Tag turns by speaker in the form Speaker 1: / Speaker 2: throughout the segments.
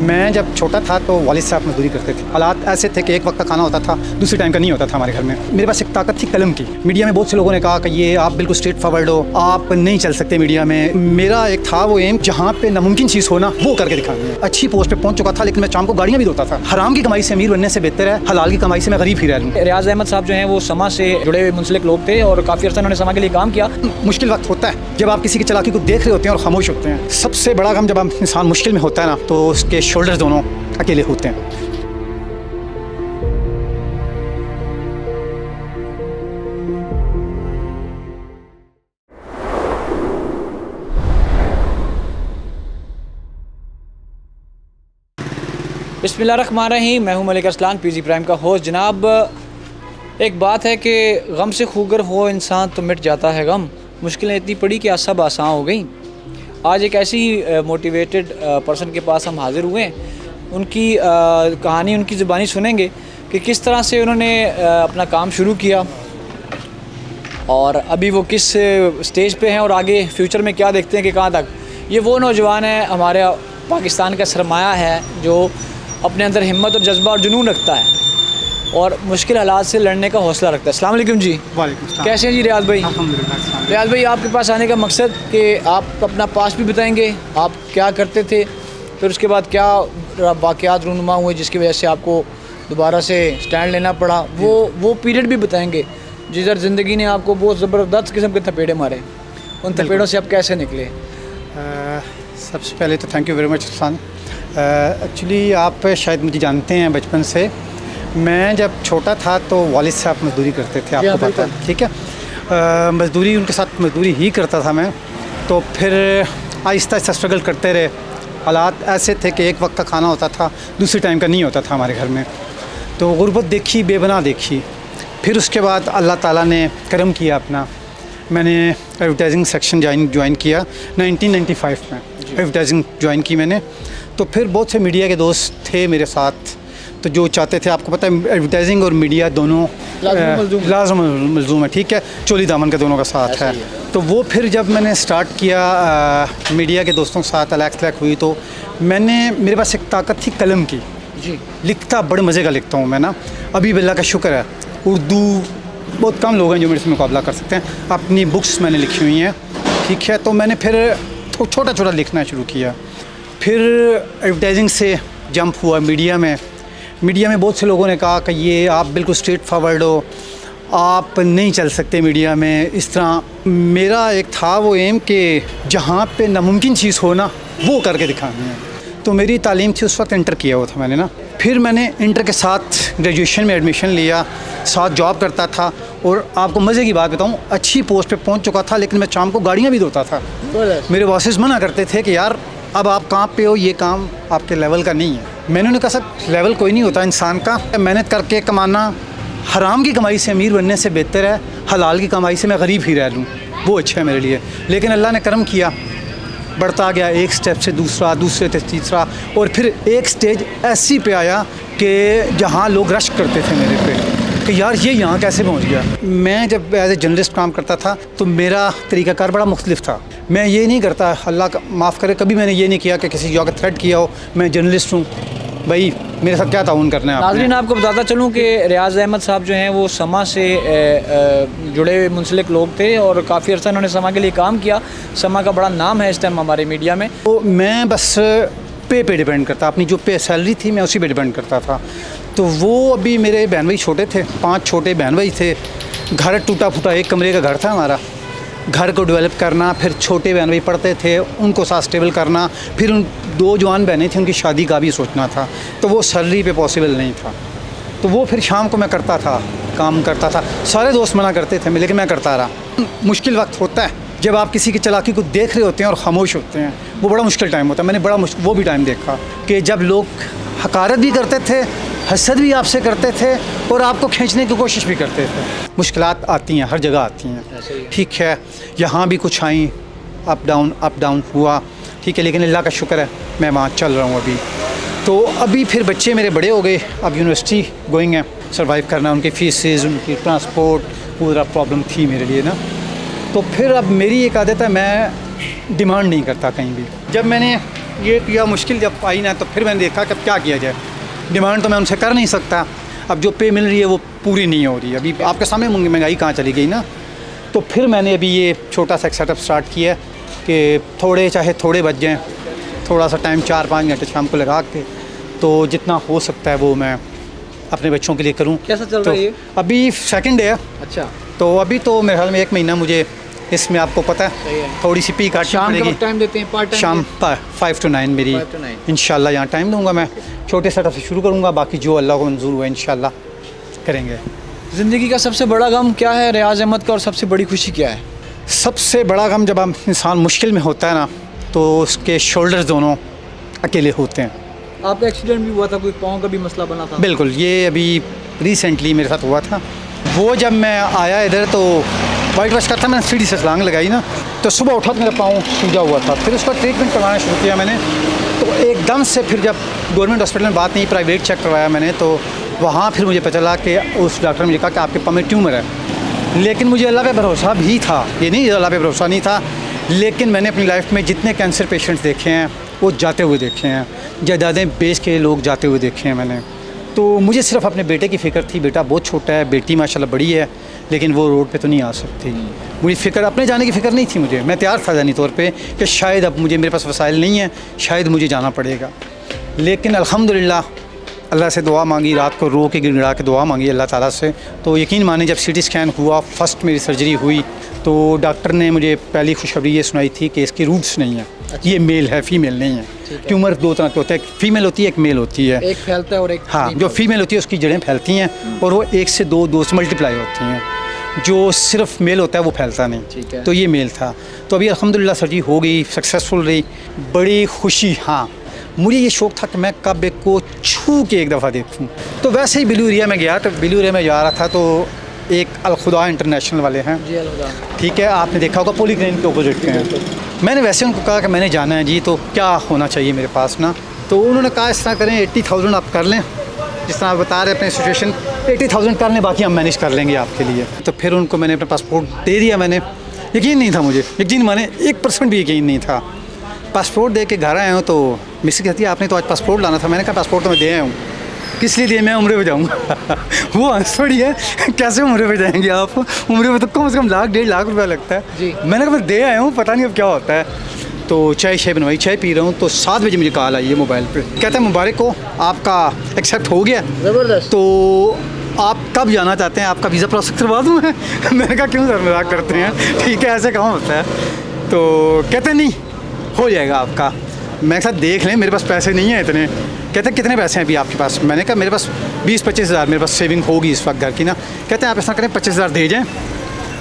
Speaker 1: मैं जब छोटा था तो वालिद साहब मजदूरी करते थे। हालात ऐसे थे कि एक वक्त का खाना होता था, दूसरे टाइम का नहीं होता था हमारे घर में। मेरे पास एक ताकत थी कलम की। मीडिया में बहुत से लोगों ने कहा कि ये आप बिल्कुल स्ट्रेट फॉरवर्ड हो, आप नहीं चल सकते मीडिया में। मेरा एक था वो एम, जहाँ पे नामुमकिन चीज़ हो ना वो करके दिखानी है। अच्छी पोस्ट पे पहुंच चुका था, लेकिन मैं शाम को गाड़ियाँ भी धोता था। हराम की कमाई से अमीर बनने से बेहतर है हलाल की कमाई से मैं गरीब ही रह लूँ।
Speaker 2: रियाज अहमद साहब जो हैं वो समा से जुड़े हुए मुंसलिक लोग थे और काफ़ी अर्सा उन्होंने समा के लिए काम किया।
Speaker 1: मुश्किल वक्त होता है जब आप किसी की चालाकी को देख रहे होते हैं और खामोश होते हैं। सबसे बड़ा गम जब आप इंसान मुश्किल में होता है ना, तो उसके शोल्डर्स दोनों अकेले होते हैं।
Speaker 2: बिस्मिल्लाहिर्रहमानिर्रहीम। मैं हूं मलिक अरसलान, पीजी प्राइम का होस्ट। जनाब, एक बात है कि गम से खूगर हो इंसान तो मिट जाता है गम। मुश्किलें इतनी पड़ी कि सब आसान हो गई। आज एक ऐसी ही मोटिवेटेड पर्सन के पास हम हाज़िर हुए हैं। उनकी कहानी, उनकी ज़ुबानी सुनेंगे कि किस तरह से उन्होंने अपना काम शुरू किया और अभी वो किस स्टेज पे हैं और आगे फ्यूचर में क्या देखते हैं कि कहाँ तक। ये वो नौजवान है, हमारे पाकिस्तान का सरमाया है, जो अपने अंदर हिम्मत और जज्बा और जुनून रखता है और मुश्किल हालात से लड़ने का हौसला रखता है। अस्सलाम वालेकुम जी।
Speaker 1: वालेकुम सलाम।
Speaker 2: कैसे हैं जी रियाज भाई?
Speaker 1: अल्हम्दुलिल्लाह।
Speaker 2: रियाज भाई, आपके पास आने का मकसद कि आप अपना पास्ट भी बताएंगे, आप क्या करते थे, फिर उसके बाद क्या वाक़यात रूनुमा हुए जिसकी वजह से आपको दोबारा से स्टैंड लेना पड़ा, वो पीरियड भी बताएंगे जिधर ज़िंदगी ने आपको बहुत ज़बरदस्त किस्म के थपेड़े मारे। उन थपेड़ों से आप कैसे निकले?
Speaker 1: सबसे पहले तो thank you very much Arsan. Actually आप शायद मुझे जानते हैं बचपन से। मैं जब छोटा था तो वालिद साहब मजदूरी करते थे, आपको पता है, ठीक है। मजदूरी उनके साथ मजदूरी ही करता था मैं। तो फिर आहिस्ता आहिस्ता स्ट्रगल करते रहे। हालात ऐसे थे कि एक वक्त का खाना होता था, दूसरे टाइम का नहीं होता था हमारे घर में। तो गुर्बत देखी, बेबना देखी। फिर उसके बाद अल्लाह ताला ने करम किया अपना। मैंने एडवर्टाइजिंग सेक्शन ज्वाइन किया 1995 में। एडवर्टाइजिंग ज्वाइन की मैंने। तो फिर बहुत से मीडिया के दोस्त थे मेरे साथ, तो जो चाहते थे, आपको पता है एडवर्टाइजिंग और मीडिया दोनों लाज़िम मलज़ूम है, ठीक है, चोली दामन का दोनों का साथ है। तो वो फिर जब मैंने स्टार्ट किया मीडिया के दोस्तों के साथ अलग हुई, तो मेरे पास एक ताकत थी कलम की जी। लिखता बड़े मज़े का लिखता हूँ मैं ना। अभी अल्लाह का शुक्र है, उर्दू बहुत कम लोग हैं जो मेरे से मुकाबला कर सकते हैं। अपनी बुक्स मैंने लिखी हुई हैं, ठीक है। तो मैंने फिर छोटा छोटा लिखना शुरू किया। फिर एडवर्टाइजिंग से जंप हुआ मीडिया में। मीडिया में बहुत से लोगों ने कहा कि ये आप बिल्कुल स्ट्रेट फॉरवर्ड हो, आप नहीं चल सकते मीडिया में इस तरह। मेरा एक था वो एम कि जहाँ पे नामुमकिन चीज़ हो ना वो करके दिखानी है। तो मेरी तालीम थी उस वक्त, इंटर किया हुआ था मैंने ना। फिर मैंने इंटर के साथ ग्रेजुएशन में एडमिशन लिया, साथ जॉब करता था। और आपको मज़े की बात बताऊं, अच्छी पोस्ट पे पहुंच चुका था, लेकिन मैं शाम को गाड़ियाँ भी धोता था। मेरे बॉसेस मना करते थे कि यार अब आप कहाँ पे हो, ये काम आपके लेवल का नहीं है। मैंने उन्हें कहा सर लेवल कोई नहीं होता इंसान का, मेहनत करके कमाना हराम की कमाई से अमीर बनने से बेहतर है हलाल की कमाई से मैं गरीब ही रह लूँ, वो अच्छा है मेरे लिए। लेकिन अल्लाह ने करम किया, बढ़ता गया एक स्टेप से दूसरा, दूसरे से तीसरा, और फिर एक स्टेज ऐसी पे आया कि जहाँ लोग रश करते थे मेरे पे कि यार ये यहाँ कैसे पहुँच गया। मैं जब एज ए जर्नलिस्ट काम करता था तो मेरा तरीक़ाकार बड़ा मुख्तलिफ था। मैं ये नहीं करता, अल्लाह का माफ़ करे, कभी मैंने ये नहीं किया कि किसी जगह थ्रेट किया हो मैं जर्नलिस्ट हूँ, भाई मेरे साथ क्या ताउन करना है।
Speaker 2: नाज़रीन, आपको बताता चलूँ कि रियाज अहमद साहब जो हैं वो समा से जुड़े हुए मुंसलिक लोग थे और काफ़ी अर्सा उन्होंने समा के लिए काम किया। समा का बड़ा नाम है इस टाइम हमारे मीडिया में।
Speaker 1: तो मैं बस पे डिपेंड करता, अपनी जो पे सैलरी थी मैं उसी पे डिपेंड करता था। तो वो अभी मेरे बहन भाई छोटे थे, 5 छोटे बहन भाई थे। घर टूटा फूटा एक कमरे का घर था हमारा। घर को डेवलप करना, फिर छोटे बहन भाई पढ़ते थे उनको साथ स्टेबल करना, फिर उन 2 जवान बहनें थी उनकी शादी का भी सोचना था। तो वो सैलरी पे पॉसिबल नहीं था। तो वो फिर शाम को मैं करता था, काम करता था। सारे दोस्त मना करते थे लेकिन मैं करता रहा। मुश्किल वक्त होता है जब आप किसी की चालाकी को देख रहे होते हैं और खामोश होते हैं, वो बड़ा मुश्किल टाइम होता है। मैंने बड़ा वो भी टाइम देखा कि जब लोग हकारत भी करते थे, हसद भी आपसे करते थे और आपको खींचने की कोशिश भी करते थे। मुश्किलात आती हैं, हर जगह आती हैं, ठीक है। यहाँ भी कुछ आई, अप डाउन हुआ, ठीक है, लेकिन अल्लाह का शुक्र है मैं वहाँ चल रहा हूँ अभी। तो अभी फिर बच्चे मेरे बड़े हो गए, अब यूनिवर्सिटी गोइंग है, सर्वाइव करना, उनकी फ़ीसेस, उनकी ट्रांसपोर्ट, पूरा प्रॉब्लम थी मेरे लिए ना। तो फिर अब मेरी एक आदत है, मैं डिमांड नहीं करता कहीं भी। जब मैंने ये किया, मुश्किल जब आई ना तो फिर मैंने देखा कि अब क्या किया जाए। डिमांड तो मैं उनसे कर नहीं सकता, अब जो पे मिल रही है वो पूरी नहीं हो रही है। अभी आपके सामने महंगाई कहाँ चली गई ना, तो फिर मैंने अभी ये छोटा सा एक सेटअप स्टार्ट किया कि थोड़े चाहे थोड़े बच जाएँ, थोड़ा सा टाइम 4-5 घंटे शाम को लगा के, तो जितना हो सकता है वो मैं अपने बच्चों के लिए करूं।
Speaker 2: कैसा चल रहा है ये?
Speaker 1: अभी सेकंड डे है।
Speaker 2: अच्छा,
Speaker 1: तो अभी तो मेरे ख्याल में 1 महीना मुझे इसमें, आपको पता है थोड़ी सी पी काटनी पड़ेगी।
Speaker 2: टाइम देते हैं पार्ट टाइम?
Speaker 1: शाम 5 to 9 मेरी
Speaker 2: 5 to 9
Speaker 1: इंशाल्लाह यहाँ टाइम दूंगा। मैं छोटे सेटअप से शुरू करूँगा, बाकी जो अल्लाह को मंजूर हुआ इंशाल्लाह करेंगे।
Speaker 2: ज़िंदगी का सबसे बड़ा गम क्या है रियाज अहमद का, और सबसे बड़ी खुशी क्या है?
Speaker 1: सबसे बड़ा गम जब हम इंसान मुश्किल में होता है ना, तो उसके शोल्डर्स दोनों अकेले होते हैं।
Speaker 2: आपका एक्सीडेंट भी हुआ था, कोई पाँव का भी मसला बना था?
Speaker 1: बिल्कुल, ये अभी रिसेंटली मेरे साथ हुआ था। वो जब मैं आया इधर तो वाइट वॉश का था, मैंने सीढ़ी से छलांग लगाई ना, तो सुबह उठा तो मेरा पाँव सूजा हुआ था। फिर उसका ट्रीटमेंट करवाना शुरू किया मैंने, तो एकदम से फिर जब गवर्नमेंट हॉस्पिटल में बात नहीं, प्राइवेट चेक करवाया मैंने, तो वहाँ फिर मुझे पता चला कि उस डॉक्टर ने मुझे कहा कि आपके पाँव में ट्यूमर है। लेकिन मुझे अल्लाह पे भरोसा भी था, ये नहीं अल्लाह पे भरोसा नहीं था, लेकिन मैंने अपनी लाइफ में जितने कैंसर पेशेंट्स देखे हैं वो जाते हुए देखे हैं, जायदादें बेच के लोग जाते हुए देखे हैं मैंने। तो मुझे सिर्फ अपने बेटे की फ़िक्र थी, बेटा बहुत छोटा है, बेटी माशाल्लाह बड़ी है, लेकिन वो रोड पे तो नहीं आ सकती। मुझे फ़िक्र, अपने जाने की फ़िक्र नहीं थी मुझे। मैं तैयार था जानी तौर पे कि शायद अब मेरे पास वसाइल नहीं है, शायद मुझे जाना पड़ेगा। लेकिन अल्हम्दुलिल्लाह अल्लाह से दुआ मांगी, रात को रो के गिड़गिड़ा के दुआ मांगी अल्लाह ताला से। तो यकीन माने जब CT स्कैन हुआ, फर्स्ट मेरी सर्जरी हुई, तो डॉक्टर ने मुझे पहली खुशखबरी ये सुनाई थी कि इसकी रूट्स नहीं है। अच्छा। ये मेल है, फीमेल नहीं है। ट्यूमर 2 तरह के होते हैं, एक फीमेल होती है, एक मेल होती है।
Speaker 2: एक फैलता है और एक,
Speaker 1: हाँ, जो फीमेल होती है उसकी जड़ें फैलती हैं और वो 1 से 2 से मल्टीप्लाई होती हैं। जो सिर्फ मेल होता है वो फैलता नहीं। तो ये मेल था। तो अभी अल्हम्दुलिल्लाह सर्जरी हो गई, सक्सेसफुल रही, बड़ी खुशी। हाँ, मुझे ये शौक़ था कि मैं काबे को छू के एक दफ़ा देखूं। तो वैसे ही बिलू एरिया में गया, तो बिलू एरिया में जा रहा था, तो एक अलखुदा इंटरनेशनल वाले हैं जी, ठीक है, आपने देखा होगा, पॉलीक्लिनिक के अपोजिट के हैं। मैंने वैसे उनको कहा कि मैंने जाना है जी, तो क्या होना चाहिए मेरे पास ना। तो उन्होंने कहा इस तरह करें, 80,000 आप कर लें, जिस तरह आप बता रहे अपने सिचुएशन, 80,000 कर लें, बाकी हम मैनेज कर लेंगे आपके लिए। तो फिर उनको मैंने अपना पासपोर्ट दे दिया। मैंने यकीन नहीं था मुझे, यकीन माने 1% भी यकीन नहीं था। पासपोर्ट दे के घर आया हूँ तो मिस कहती है आपने तो आज पासपोर्ट लाना था। मैंने कहा पासपोर्ट तो मैं दे आया हूँ, किस लिए दिए, मैं उम्रे पे जाऊँगा। वो हंस पड़ी है, कैसे उम्रे पे जाएंगे आप, उम्रे पे तो कम से कम 1.5 लाख रुपया लगता है जी। मैंने कहा मैं दे आया हूँ, पता नहीं अब क्या होता है। तो चाय बनवाई, चाय पी रहा हूँ, तो 7 बजे मुझे कॉल आई है मोबाइल पे, कहता है मुबारक हो, आपका एक्सेप्ट हो गया, ज़बरदस्त, तो आप कब जाना चाहते हैं, आपका वीज़ा प्रोसेस करवा दूँ मैं। मैंने कहा क्यों सर मजाक करते हैं, ठीक है ऐसे कहाँ होता है। तो कहते नहीं हो जाएगा आपका। मैं साथ देख लें, मेरे पास पैसे नहीं हैं इतने। कहते हैं कितने पैसे हैं अभी आपके पास। मैंने कहा मेरे पास 20-25 हज़ार मेरे पास सेविंग होगी इस वक्त घर की ना। कहते हैं आप ऐसा करें 25 हज़ार दे जाएँ,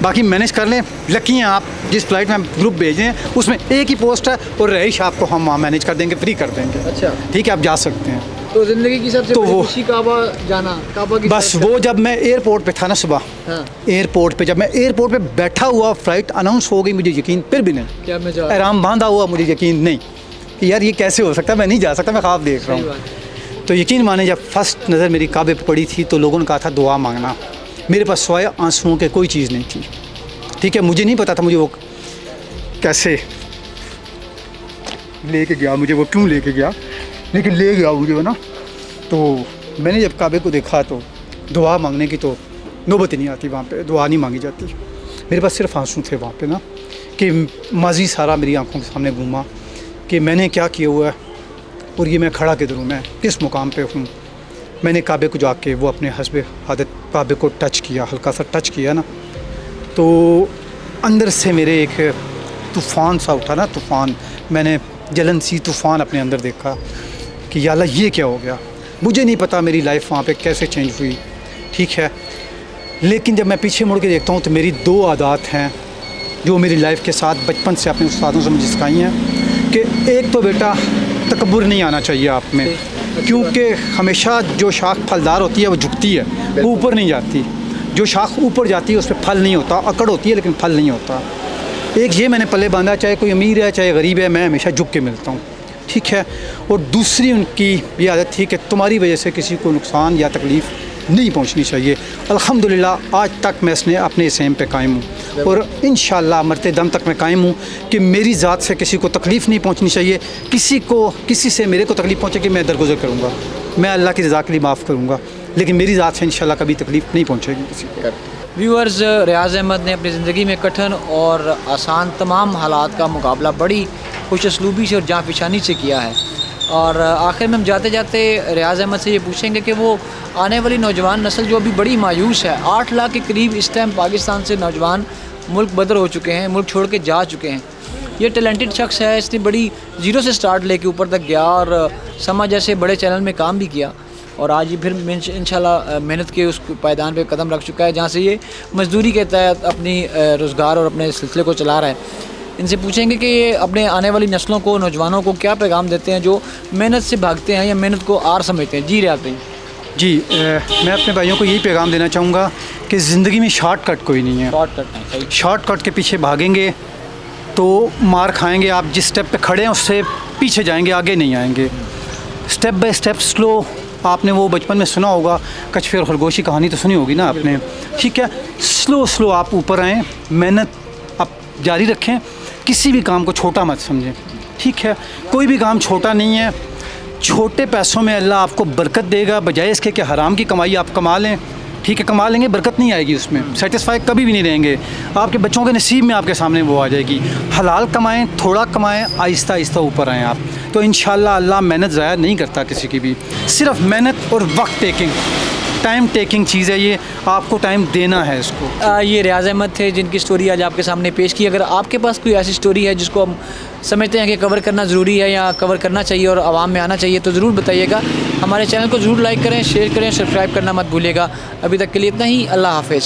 Speaker 1: बाकी मैनेज कर लें। लकी हैं आप, जिस फ्लाइट में हम ग्रुप भेज रहे हैं उसमें एक ही पोस्ट है और रहीश आपको हम वहाँ मैनेज कर देंगे, फ्री कर देंगे। अच्छा ठीक है, आप जा सकते हैं।
Speaker 2: तो ज़िंदगी की सबसे बड़ी खुशी काबा जाना, काबा की
Speaker 1: बस वो जब मैं एयरपोर्ट पे था ना सुबह, हाँ। एयरपोर्ट पे जब मैं एयरपोर्ट पे बैठा हुआ, फ्लाइट अनाउंस हो गई, मुझे यकीन फिर भी नहीं, क्या मैं आराम बांधा हुआ, मुझे यकीन नहीं कि यार ये कैसे हो सकता है, मैं नहीं जा सकता, मैं ख्वाब देख रहा हूँ। तो यकीन माने जब फर्स्ट नज़र मेरी काबे पे पड़ी थी तो लोगों ने कहा था दुआ मांगना। मेरे पास सिवाय आंसुओं के कोई चीज़ नहीं थी, ठीक है। मुझे नहीं पता था मुझे वो कैसे लेके गया, मुझे वो क्यों लेके गया, लेकिन ले गया मुझे वो ना। तो मैंने जब काबे को देखा तो दुआ मांगने की तो नौबत ही नहीं आती, वहाँ पे दुआ नहीं मांगी जाती। मेरे पास सिर्फ आंसू थे वहाँ पे ना, कि माजी सारा मेरी आंखों के सामने घूमा कि मैंने क्या किया हुआ है और ये मैं खड़ा किधर हूँ, मैं किस मुकाम पे हूँ। मैंने काबे को जाके वो अपने हस्बे आदत काबे को टच किया, हल्का सा टच किया ना, तो अंदर से मेरे एक तूफ़ान सा उठा ना, तूफ़ान, मैंने जलन सी तूफ़ान अपने अंदर देखा कि या अल्लाह ये क्या हो गया। मुझे नहीं पता मेरी लाइफ वहाँ पे कैसे चेंज हुई, ठीक है। लेकिन जब मैं पीछे मुड़ के देखता हूँ तो मेरी 2 आदत हैं जो मेरी लाइफ के साथ बचपन से अपने उस्तादों से मुझे सिखाई हैं कि एक तो बेटा तकब्बुर नहीं आना चाहिए आप में, क्योंकि हमेशा जो शाख फलदार होती है वो झुकती है, वो ऊपर नहीं जाती। जो शाख ऊपर जाती है उस पर फल नहीं होता, अकड़ होती है लेकिन फल नहीं होता। एक ये मैंने पल्ले बांधा, चाहे कोई अमीर है चाहे गरीब है, मैं हमेशा झुक के मिलता हूँ, ठीक है। और दूसरी उनकी ये आदत थी कि तुम्हारी वजह से किसी को नुकसान या तकलीफ़ नहीं पहुंचनी चाहिए। अल्हम्दुलिल्लाह आज तक मैं इसने अपने इस एम पे कायम हूँ और इंशाअल्लाह मरते दम तक मैं कायम हूँ कि मेरी ज़ात से किसी को तकलीफ़ नहीं पहुंचनी चाहिए। किसी से मेरे को तकलीफ़ पहुँचे कि मैं दरगुजर करूँगा, मैं अल्लाह की रज़ा के लिए माफ़ करूँगा, लेकिन मेरी ज़ात से इंशाअल्लाह कभी तकलीफ़ नहीं पहुँचेगी किसी को।
Speaker 2: व्यूअर्स, रियाज़ अहमद ने अपनी ज़िंदगी में कठिन और आसान तमाम हालात का मुकाबला बड़ी खुश असलूबी से और जाँफिशानी से किया है। और आखिर में हम जाते जाते रियाज़ अहमद से ये पूछेंगे कि वो आने वाली नौजवान नस्ल जो अभी बड़ी मायूस है, 8 लाख के करीब इस टाइम पाकिस्तान से नौजवान मुल्क बदर हो चुके हैं, मुल्क छोड़ के जा चुके हैं। ये टैलेंटेड शख्स है, इसने बड़ी ज़ीरो से स्टार्ट लेके ऊपर तक गया और समा जैसे बड़े चैनल में काम भी किया और आज ये फिर इंशाल्लाह मेहनत के उस पायदान पे कदम रख चुका है जहाँ से ये मजदूरी के तहत अपनी रोज़गार और अपने सिलसिले को चला रहा है। इनसे पूछेंगे कि ये अपने आने वाली नस्लों को, नौजवानों को क्या पैगाम देते हैं जो मेहनत से भागते हैं या मेहनत को आर समझते हैं। जी रियाज़ भाई।
Speaker 1: जी मैं अपने भाइयों को यही पैगाम देना चाहूँगा कि ज़िंदगी में शॉर्टकट कोई नहीं है। शॉर्टकट के पीछे भागेंगे तो मार खाएंगे। आप जिस स्टेप पे खड़े हैं उससे पीछे जाएंगे, आगे नहीं आएंगे। Step by step slow. आपने वो बचपन में सुना होगा कछुए और खरगोश की कहानी तो सुनी होगी ना आपने, ठीक है। स्लो आप ऊपर आएँ, मेहनत आप जारी रखें, किसी भी काम को छोटा मत समझें, ठीक है। कोई भी काम छोटा नहीं है। छोटे पैसों में अल्लाह आपको बरकत देगा, बजाय इसके कि हराम की कमाई आप कमा लें, ठीक है। कमा लेंगे, बरकत नहीं आएगी उसमें, सेटिस्फाई कभी भी नहीं रहेंगे। आपके बच्चों के नसीब में आपके सामने वो आ जाएगी। हलाल कमाएं, थोड़ा कमाएं, आहिस्ता आहिस्ता ऊपर आएँ आप, तो इंशाल्लाह अल्लाह मेहनत ज़ाया नहीं करता किसी की भी। सिर्फ मेहनत और वक्त टेकिंग, टाइम टेकिंग चीज़ है ये, आपको टाइम देना है इसको।
Speaker 2: ये रियाज़ अहमद थे जिनकी स्टोरी आज आपके सामने पेश की। अगर आपके पास कोई ऐसी स्टोरी है जिसको हम समझते हैं कि कवर करना ज़रूरी है या कवर करना चाहिए और आवाम में आना चाहिए तो ज़रूर बताइएगा। हमारे चैनल को ज़रूर लाइक करें, शेयर करें, सब्सक्राइब करना मत भूलिएगा। अभी तक के लिए इतना ही। अल्लाह हाफ़िज़।